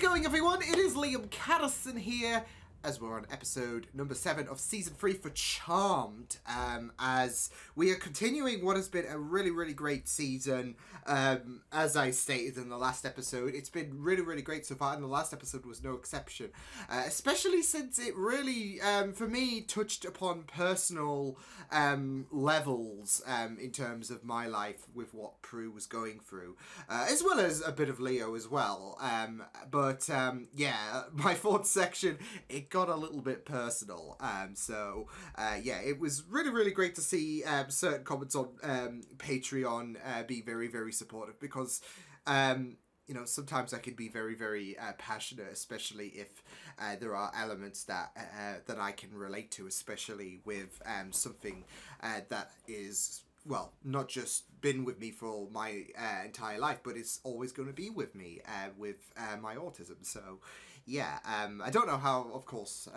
going, everyone? It is Liam Caddison here, as we're on episode number 7 of Season 3 for Charmed, as we are continuing what has been a really great season. As I stated in the last episode, it's been really great so far, and the last episode was no exception, especially since it really, for me, touched upon personal levels in terms of my life with what Prue was going through, as well as a bit of Leo as well. Yeah, my fourth section, it got a little bit personal. Yeah, it was really great to see certain comments on Patreon be very supportive, because you know, sometimes I can be very passionate, especially if there are elements that that I can relate to, especially with something that is, well, not just been with me for my entire life, but it's always going to be with me with my autism. So, yeah, I don't know how, of course,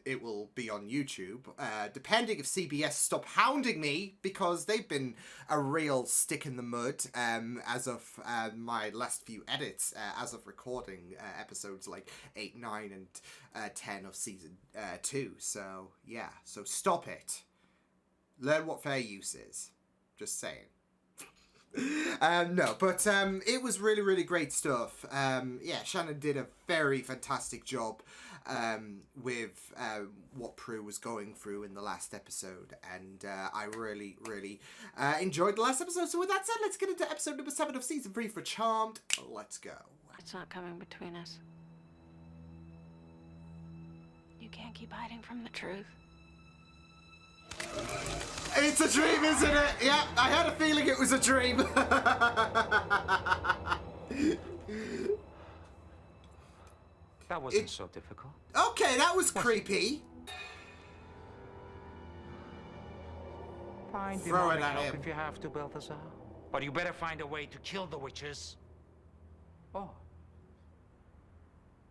it will be on YouTube, depending if CBS stop hounding me, because they've been a real stick in the mud as of my last few edits, as of recording episodes like 8, 9, and 10 of Season 2. So, yeah, so stop it. Learn what fair use is. Just saying. No, but it was really great stuff. Yeah, Shannon did a very fantastic job with what Prue was going through in the last episode, and I really enjoyed the last episode. So with that said, let's get into episode number 7 of Season 3 for Charmed. Let's go. It's not coming between us. You can't keep hiding from the truth. It's a dream, isn't it? Yeah, I had a feeling it was a dream. That wasn't so difficult. Okay, that was creepy. Fine, Throw it demonic at help him. if you have to, Balthazar. But you better find a way to kill the witches. Or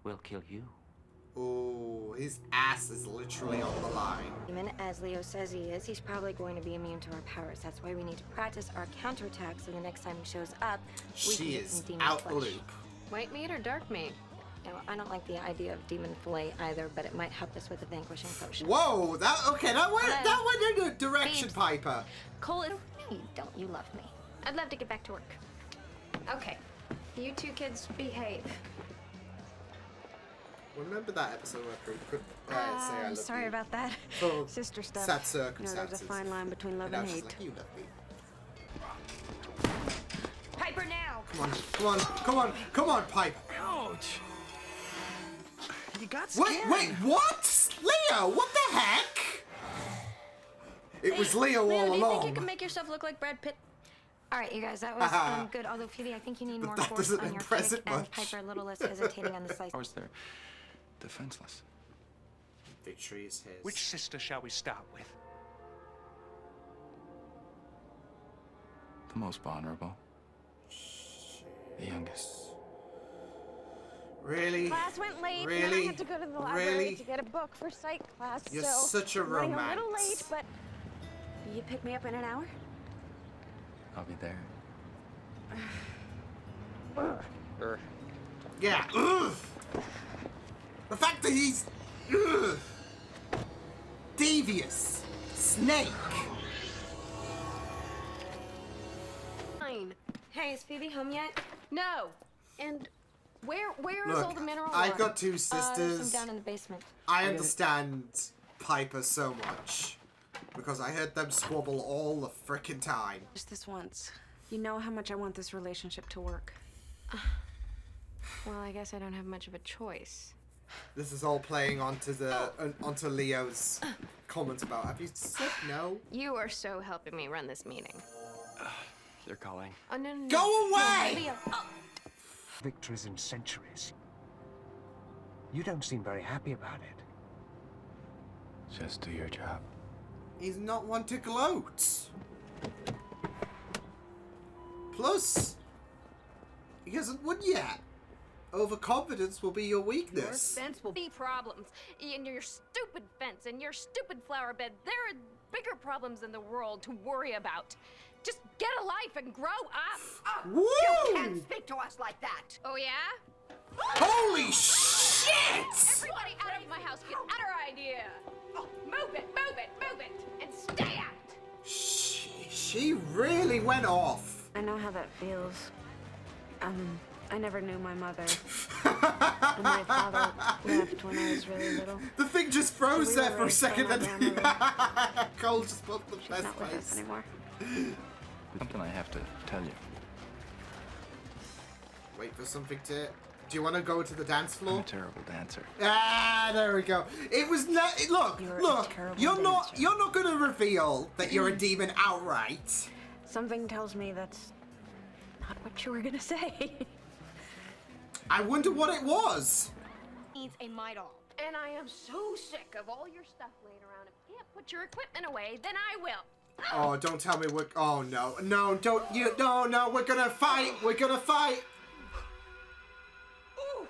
we'll kill you. Oh, his ass is literally on the line. Even as Leo says he is, he's probably going to be immune to our powers. That's why we need to practice our counterattack, so the next time he shows up, we can She get is some demon out flesh. the loop. White meat or dark meat? Now, I don't like the idea of demon fillet either, but it might help us with the vanquishing potion. Whoa, that went in a direction, Babes. Piper. Cole, No, you don't. You love me. I'd love to get back to work. Okay, you two kids behave. Remember that episode where Prue could say I love Sorry you? about that. For Sister stuff. sad You know, circumstances. there's a fine line between love And now and she's hate. like, you love me. Piper now! Come on, Piper. Ouch! You got scared. Wait, what? Leo, what the heck? It was Leo all do you along. think you can make yourself look like Brad Pitt? All right, you guys, that was good. Although, Phoebe, I think you need more that force doesn't on your impress kick, it and much. Piper a little less hesitating on the slice. Of course, they're defenseless. Victory is his. Which sister shall we start with? The most vulnerable. The youngest. Really? Class went late, and then Really? I had to go to the library Really? to get a book for psych class. You're so such a I'm running a little romance. late, but You pick me up in an hour? I'll be there. Yeah. Ugh. The fact that he's ugh, devious snake. Fine. Hey, is Phoebe home yet? No. And where is Look, all the mineral I've water? got 2 There's some sisters. down in the basement. I understand Piper so much because I heard them squabble all the frickin' time. Just this once. You know how much I want this relationship to work. Well, I guess I don't have much of a choice. This is all playing onto the onto Leo's comments about. Have you said no? You are so helping me run this meeting. They're calling. Oh, no. Go away! Leo. Oh. Victories in centuries. You don't seem very happy about it. Just do your job. He's not one to gloat. Plus, he hasn't won yet. Overconfidence will be your weakness. Your fence will be problems. And your stupid fence and your stupid flower bed. There are bigger problems in the world to worry about. Just get a life and grow up. Woo! You can't speak to us like that. Oh, yeah? Holy shit! Everybody out of my house, get out our idea! Oh, move it, move it, move it, and stay out! She really went off. I know how that feels. I never knew my mother. And my father left when I was really little. The thing just froze So we there were for a raised by second my and grandmother. Cole just put the She's best not with us face. anymore. Something I have to tell you. Wait for something to... Do you want to go to the dance I'm floor? a terrible dancer. Ah, there we go. It was not... Look, You're a look. terrible You're not dancer. going to reveal that you're a demon outright. Something tells me that's not what you were gonna say. I wonder what it was. Needs a my doll. And I am so sick of all your stuff laying around. If you can't put your equipment away, then I will. Oh, don't tell me we're... Oh, no. No, don't... You... No, no, we're gonna fight. We're gonna fight. Ooh.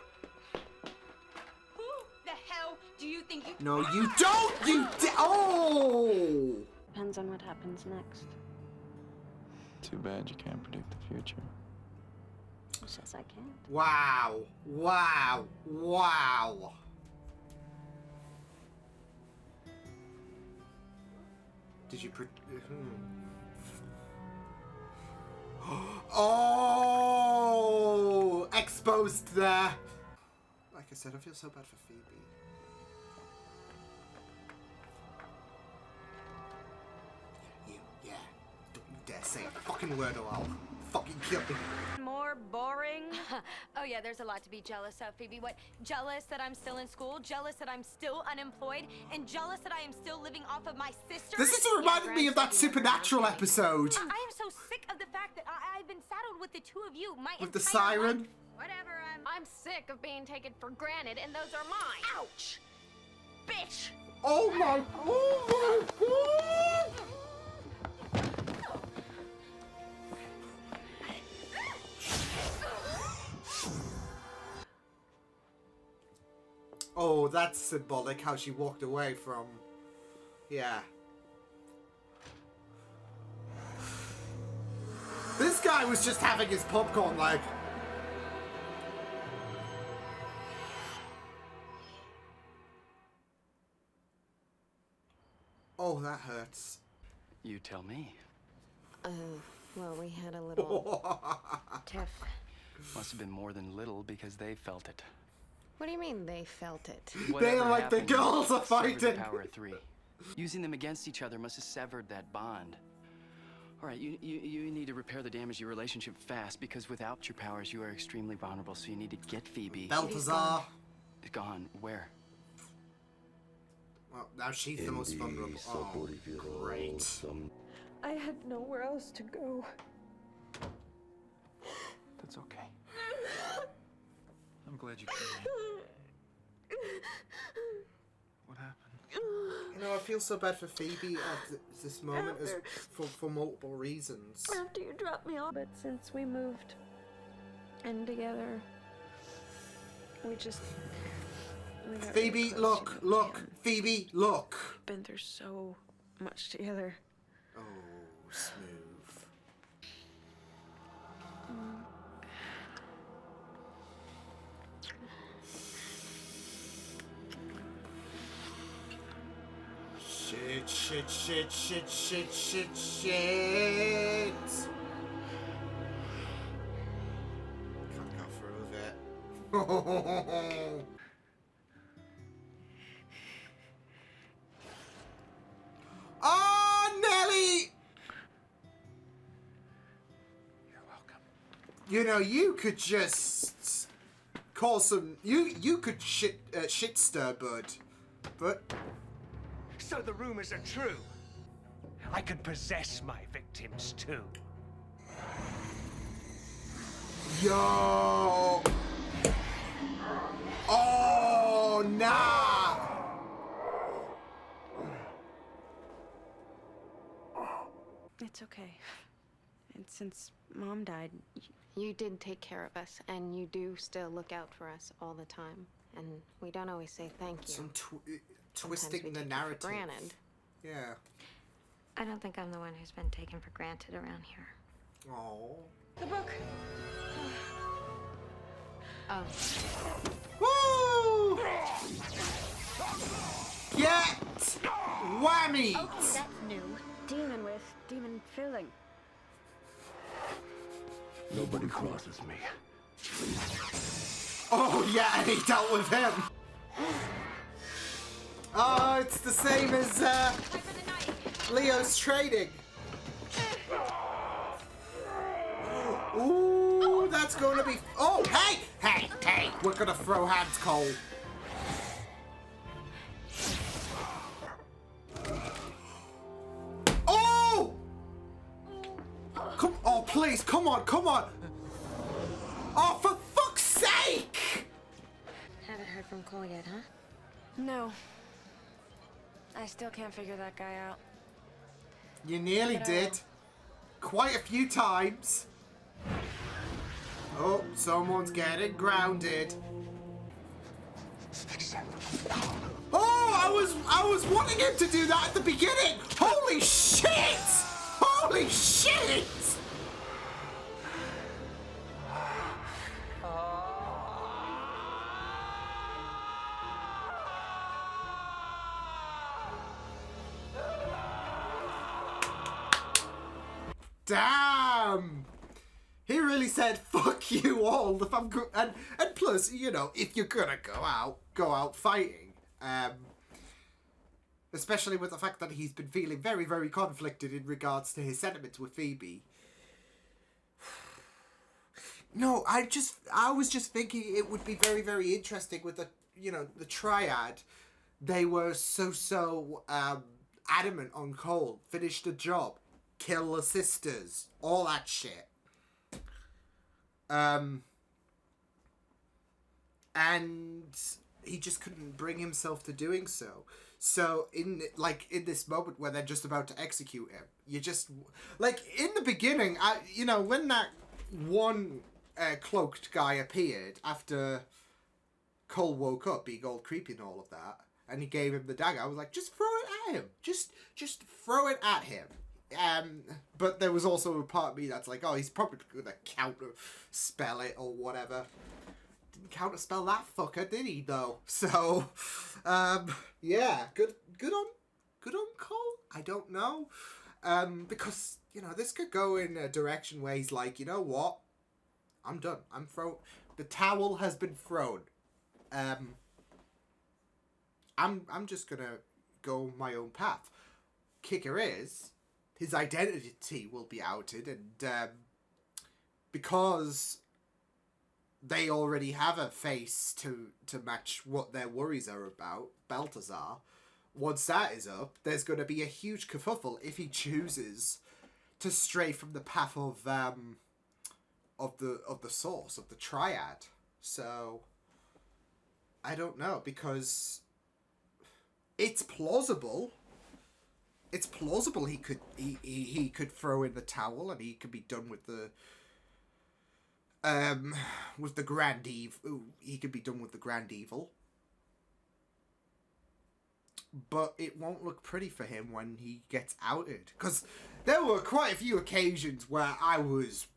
Who the hell do you think you No, you don't. You... Oh! Depends on what happens next. Too bad you can't predict the future. Who says I can't? Wow. Wow. Wow. Did you... Oh! Exposed there. Like I said, I feel so bad for Phoebe. You, yeah. Don't you dare say a fucking word or I'll fucking kill you. more boring? Oh yeah, there's a lot to be jealous of, Phoebe. What? Jealous that I'm still in school, jealous that I'm still unemployed, and jealous that I am still living off of my sister. This is reminding me of that Supernatural episode. I am so sick of the fact that I've been saddled with the two of you my With the entire siren? life. Whatever, I'm sick of being taken for granted, and those are mine. Ouch! Bitch! Oh my... Oh my god! Oh, that's symbolic, how she walked away from... Yeah. This guy was just having his popcorn, like... Oh, that hurts. You tell me. Well, we had a little tiff. Must have been more than little because they felt it. What do you mean they felt it? Whatever They're like, the happened girls are severed fighting. The power of three. Using them against each other must have severed that bond. All right, you need to repair the damage to your relationship fast because without your powers, you are extremely vulnerable. So you need to get Phoebe. Balthazar. Gone. Where? Well, now she's the most vulnerable. Oh, great. I had nowhere else to go. That's okay. I'm glad you came. What happened? You know, I feel so bad for Phoebe at this moment as for multiple reasons. After you dropped me off, but since we moved in together, we got Phoebe, really close, look, you know, look, Phoebe, look. Been through so much together. Oh, smooth. Shit, shit, shit, shit, shit, shit, shit. Can't go through with it. Oh, Nelly! You're welcome. You know, you could just call some. You could shit stir, bud. But So the rumors are true. I can possess my victims too. yo. Oh, nah. It's okay. And since Mom died, You did take care of us, and you do still look out for us all the time. And we don't always say thank you. Some Sometimes twisting we the take it narrative. for granted. Yeah. I don't think I'm the one who's been taken for granted around here. Oh. the book. Oh. Woo! Get whammy! Okay, that's new. Demon with demon filling. Nobody crosses me. Oh yeah, and he dealt with him. Oh, it's the same as Time for the night. Leo's training. Ooh, that's going to be. Oh, hey, hey, hey! We're gonna throw hands, Cole. Oh! Come, oh, please, come on, come on! Oh, for fuck's sake! Haven't heard from Cole yet, huh? No. I still can't figure that guy out. You nearly did. Quite a few times. Oh, someone's getting grounded. Oh, I was wanting him to do that at the beginning. Holy shit! Holy shit! Damn! He really said, fuck you all, if I'm and plus, you know, if you're gonna go out fighting. Especially with the fact that he's been feeling very, very conflicted in regards to his sentiments with Phoebe. No, I was just thinking it would be very, very interesting with the, you know, the triad. They were so adamant on Cole. Finish the job. Kill the sisters. All that shit. And he just couldn't bring himself to doing so. So in this moment where they're just about to execute him, you just like in the beginning, when that one cloaked guy appeared after Cole woke up, being all creepy and all of that, and he gave him the dagger, I was like, just throw it at him, just throw it at him. But there was also a part of me that's like, oh, he's probably gonna counter spell it or whatever. Didn't counter spell that fucker, did he though? So, yeah, good on Cole. I don't know, because you know this could go in a direction where he's like, you know what, I'm done. The towel has been thrown. I'm just gonna go my own path. Kicker is, his identity will be outed, and because they already have a face to match what their worries are about, Balthazar, once that is up, there's going to be a huge kerfuffle if he chooses to stray from the path of the source, of the triad. So I don't know, because it's plausible. It's plausible he could throw in the towel and he could be done with the grand evil. He could be done with the grand evil. But it won't look pretty for him when he gets outed, because there were quite a few occasions where I was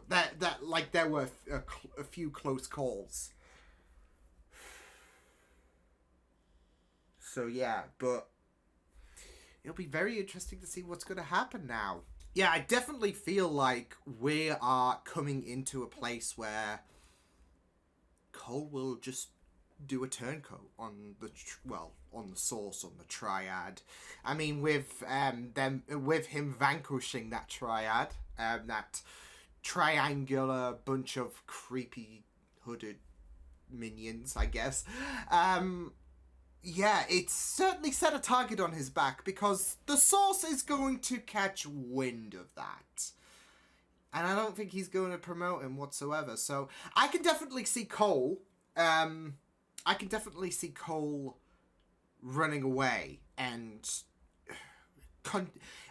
there were a few close calls. So yeah, but it'll be very interesting to see what's going to happen now. Yeah, I definitely feel like we are coming into a place where Cole will just do a turncoat on the source, on the triad. I mean, with him vanquishing that triad, that triangular bunch of creepy hooded minions, I guess. Yeah, it's certainly set a target on his back, because the source is going to catch wind of that. And I don't think he's going to promote him whatsoever. So I can definitely see Cole. Running away, and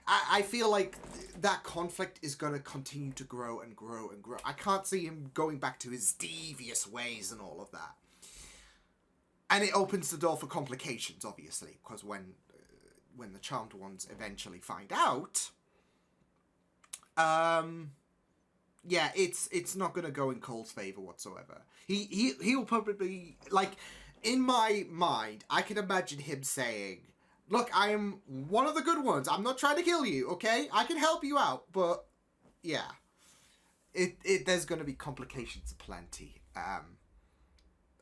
I feel like that conflict is going to continue to grow and grow and grow. I can't see him going back to his devious ways and all of that. And it opens the door for complications, obviously, because when the Charmed Ones eventually find out, yeah, it's not gonna go in Cole's favor whatsoever. He'll probably, like, in my mind, I can imagine him saying, "Look, I am one of the good ones. I'm not trying to kill you, okay? I can help you out, but yeah, there's gonna be complications aplenty."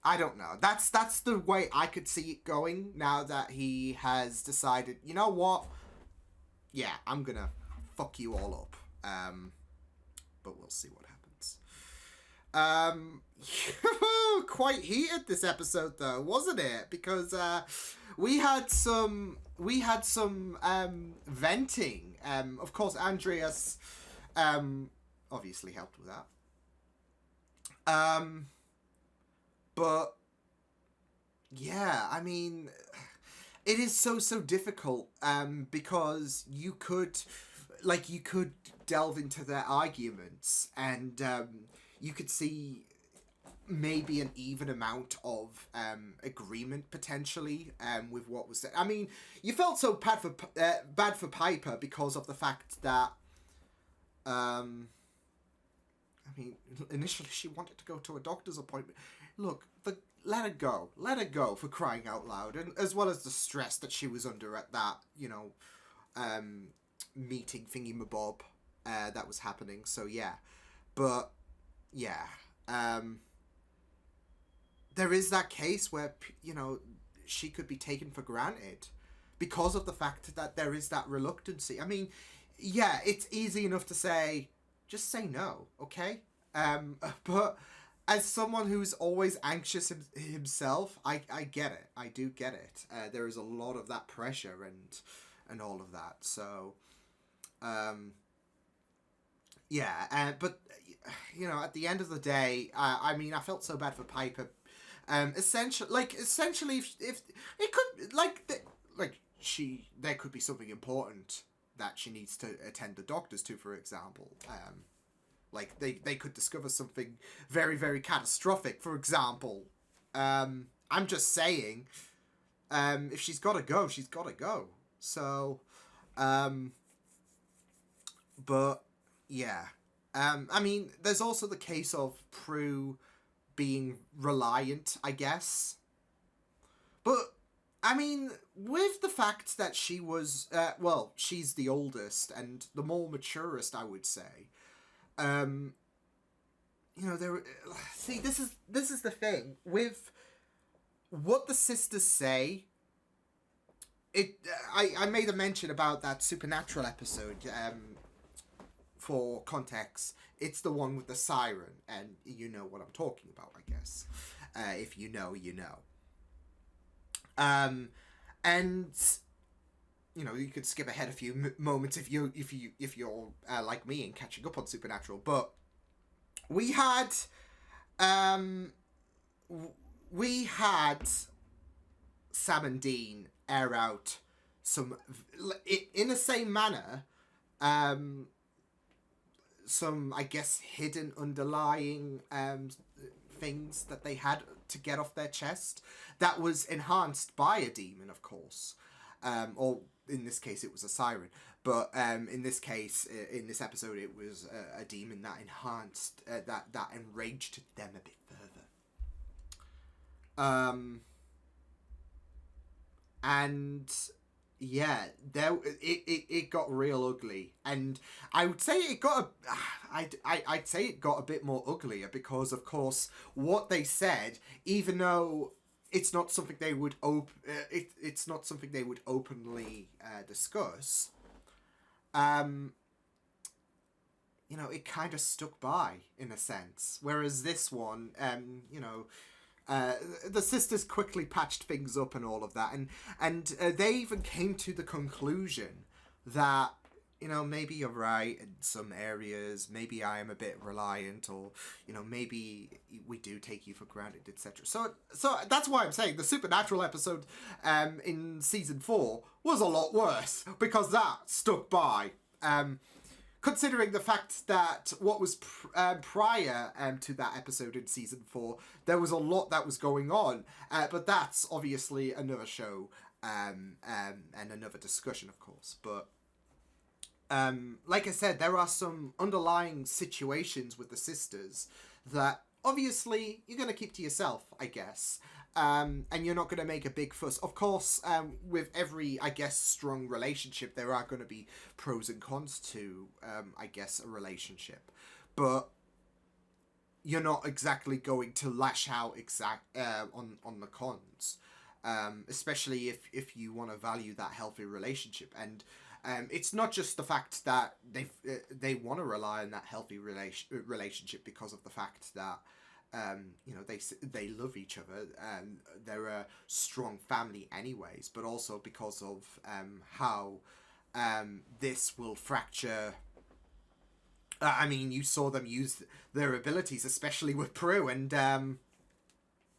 I don't know. That's the way I could see it going now that he has decided, you know what? Yeah, I'm gonna fuck you all up. But we'll see what happens. Quite heated this episode though, wasn't it? Because we had some venting. Of course, Andreas obviously helped with that. But yeah, I mean, it is so difficult because you could delve into their arguments and you could see maybe an even amount of agreement potentially with what was said. I mean, you felt so bad for Piper because of the fact that I mean, initially she wanted to go to a doctor's appointment. Look, let her go for crying out loud, and as well as the stress that she was under at that, you know, meeting thingy-mabob that was happening. So yeah, but yeah, there is that case where, you know, she could be taken for granted because of the fact that there is that reluctancy. I mean, yeah, it's easy enough to say, just say no, okay? But as someone who's always anxious himself, I get it. I do get it. There is a lot of that pressure and all of that. So, yeah. But you know, at the end of the day, I mean, I felt so bad for Piper. Essentially, if it could, there could be something important that she needs to attend the doctors to, for example. Like, they could discover something very, very catastrophic, for example. I'm just saying, if she's got to go, she's got to go. So, but, yeah. I mean, there's also the case of Prue being reliant, I guess. But, I mean, with the fact that she was, she's the oldest and the more maturest, I would say. You know, see, this is the thing with what the sisters say. I made a mention about that Supernatural episode. For context, it's the one with the siren, and you know what I'm talking about, I guess. If you know, you know. And you know, you could skip ahead a few moments if you're like me and catching up on Supernatural. But we had Sam and Dean air out some, in the same manner, some, I guess, hidden underlying things that they had to get off their chest that was enhanced by a demon, of course. Or in this case, it was a siren. But in this case, in this episode, it was a demon that enhanced, that enraged them a bit further. And yeah, it got real ugly, and I would say it got I'd say it got a bit more uglier because, of course, what they said, even though it's not something they would it's not something they would openly discuss. You know, it kind of stuck by in a sense, whereas this one, you know. The sisters quickly patched things up and all of that, and they even came to the conclusion that, you know, maybe you're right in some areas, maybe I am a bit reliant, or, you know, maybe we do take you for granted, etc. So that's why I'm saying the Supernatural episode in season 4 was a lot worse, because that stuck by. Considering the fact that what was prior to that episode in season 4, there was a lot that was going on, but that's obviously another show and another discussion, of course. But like I said, there are some underlying situations with the sisters that obviously you're going to keep to yourself, I guess. And you're not going to make a big fuss. Of course, with every, I guess, strong relationship, there are going to be pros and cons to, I guess, a relationship. But you're not exactly going to lash out on the cons. Especially if you want to value that healthy relationship. And it's not just the fact that they want to rely on that healthy relationship because of the fact that they love each other and they're a strong family anyways, but also because of how this will fracture. I mean, you saw them use their abilities, especially with Prue, and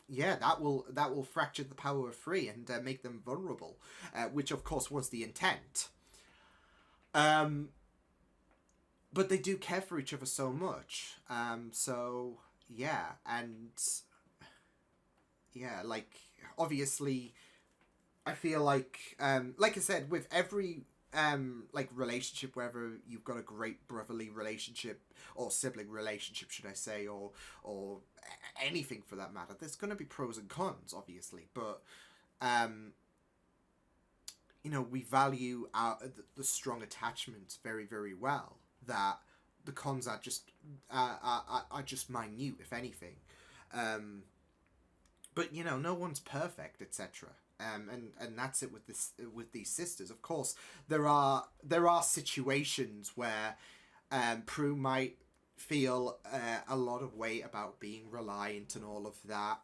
yeah, that will fracture the power of three and make them vulnerable, which of course was the intent. But they do care for each other so much. So yeah, and yeah, like obviously, I feel like I said, with every like relationship, whether you've got a great brotherly relationship or sibling relationship, should I say, or anything for that matter, there's going to be pros and cons, obviously, but we value the strong attachments very, very well, that the cons are just minute, if anything. But no one's perfect, etc. And that's it with these sisters. Of course, there are situations where Prue might feel a lot of weight about being reliant and all of that.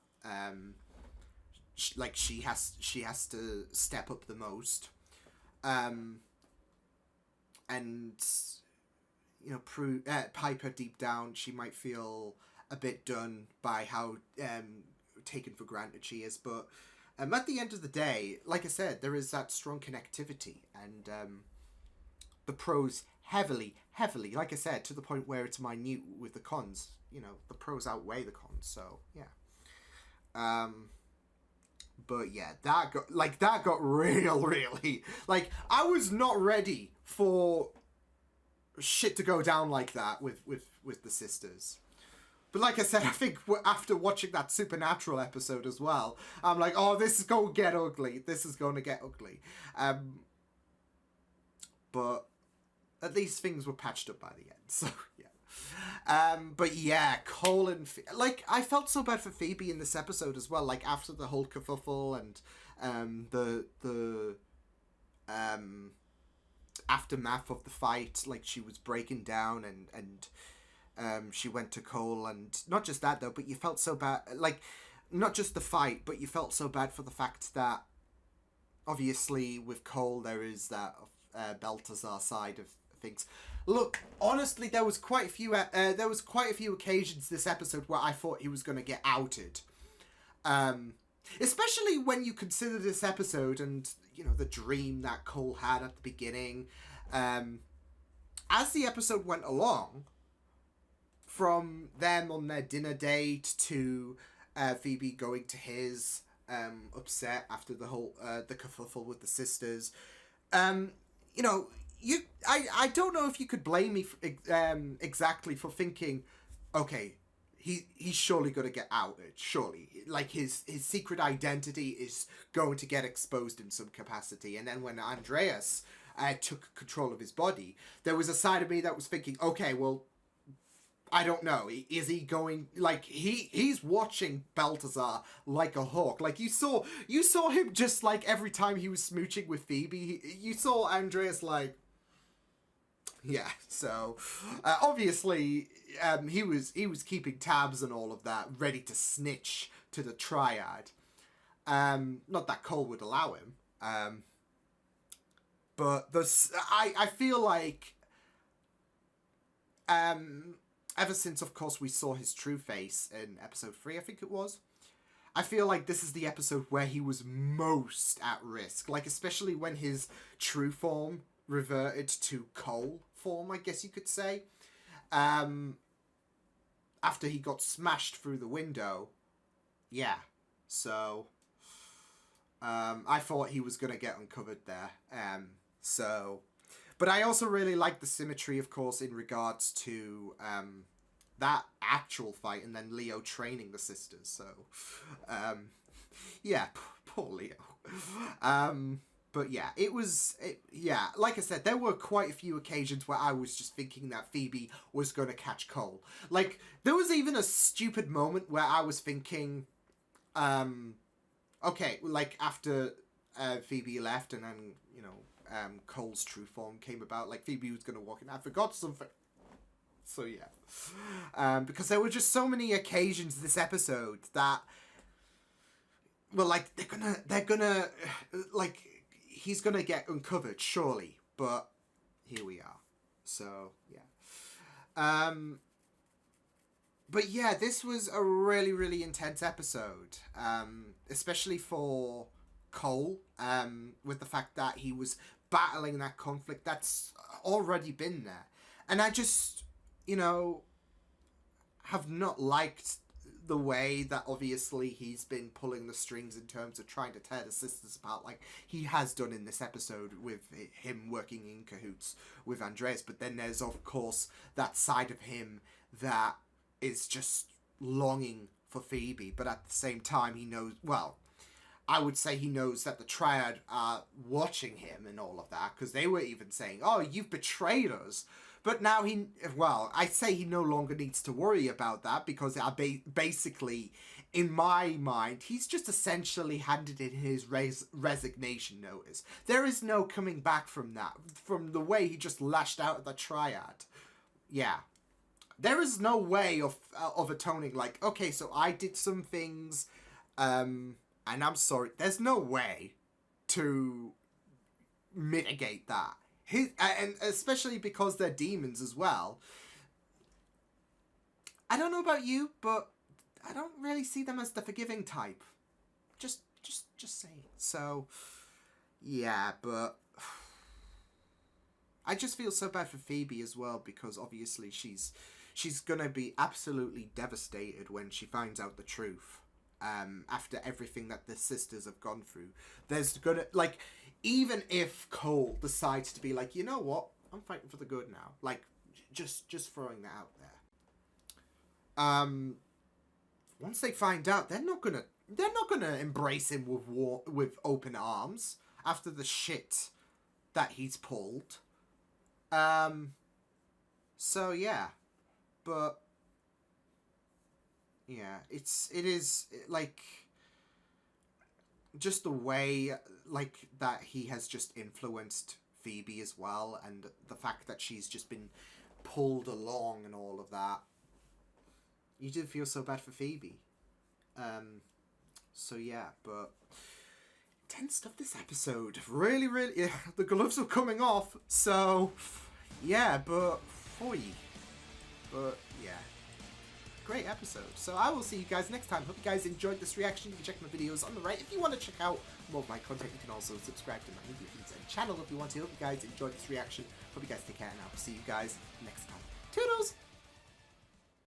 She has to step up the most. And Prue, Piper, deep down, she might feel a bit done by how taken for granted she is, but at the end of the day, like I said, there is that strong connectivity, and the pros heavily, like I said, to the point where it's minute with the cons. The pros outweigh the cons, so yeah. But yeah, that got really, like, I was not ready for shit to go down like that with the sisters. But like I said, I think after watching that Supernatural episode as well, I'm like, oh, this is going to get ugly. This is going to get ugly. But at least things were patched up by the end, so yeah. But yeah, Cole and I felt so bad for Phoebe in this episode as well. Like, after the whole kerfuffle and the aftermath of the fight, like, she was breaking down and she went to Cole, and not just that though, but you felt so bad, like, not just the fight, but you felt so bad for the fact that obviously with Cole there is that Balthazar side of things. Look, honestly, there was quite a few occasions this episode where I thought he was going to get outed, especially when you consider this episode and the dream that Cole had at the beginning. As the episode went along, from them on their dinner date to Phoebe going to his, upset after the whole the kerfuffle with the sisters, I don't know if you could blame me exactly for thinking, okay, he's surely going to get outed. Surely, like, his secret identity is going to get exposed in some capacity. And then when Andreas took control of his body, there was a side of me that was thinking, okay, well, I don't know. Is he going, like, he's watching Balthazar like a hawk. Like, you saw him just, like, every time he was smooching with Phoebe, you saw Andreas, like, yeah. So obviously he was keeping tabs and all of that, ready to snitch to the triad. Not that Cole would allow him. But I feel like ever since, of course, we saw his true face in episode 3, I think it was, I feel like this is the episode where he was most at risk. Like, especially when his true form reverted to Cole form, I guess you could say. After he got smashed through the window. Yeah. So, I thought he was going to get uncovered there. But I also really like the symmetry, of course, in regards to that actual fight and then Leo training the sisters. So, yeah, poor Leo. But yeah, yeah, like I said, there were quite a few occasions where I was just thinking that Phoebe was going to catch Cole. Like, there was even a stupid moment where I was thinking, okay, like, after Phoebe left and then, you know, Cole's true form came about, like, Phoebe was going to walk in. I forgot something. So, yeah. Because there were just so many occasions this episode that, well, like, they're gonna, like, he's gonna get uncovered, surely. But here we are. So, yeah. But yeah, this was a really, really intense episode. Especially for Cole. With the fact that he was battling that conflict that's already been there. And I just, you know, have not liked the way that obviously he's been pulling the strings in terms of trying to tear the sisters apart, like he has done in this episode with him working in cahoots with Andreas. But then there's, of course, that side of him that is just longing for Phoebe, but at the same time he knows, well, I would say he knows that the Triad are watching him and all of that, because they were even saying, oh, you've betrayed us. But now I'd say he no longer needs to worry about that, because basically, in my mind, he's just essentially handed in his resignation notice. There is no coming back from that, from the way he just lashed out at the Triad. Yeah. There is no way of atoning, like, okay, so I did some things, and I'm sorry. There's no way to mitigate that. And especially because they're demons as well. I don't know about you, but I don't really see them as the forgiving type. Just saying. So, yeah, but I just feel so bad for Phoebe as well, because obviously she's gonna be absolutely devastated when she finds out the truth. After everything that the sisters have gone through, there's gonna, like, even if Cole decides to be like, you know what, I'm fighting for the good now, like, just throwing that out there. Once they find out, they're not gonna embrace him with open arms after the shit that he's pulled. So yeah, but yeah, it is like, just the way, like, that he has just influenced Phoebe as well, and the fact that she's just been pulled along and all of that. You do feel so bad for Phoebe. So yeah, but intense stuff this episode. Really, really, yeah, the gloves are coming off, so yeah, but yeah. Great episode. So I will see you guys next time. Hope you guys enjoyed this reaction. You can check my videos on the right. If you want to check out more of my content, you can also subscribe to my Media Feeds and channel if you want to. Hope you guys enjoyed this reaction. Hope you guys take care, and I'll see you guys next time. Toodles!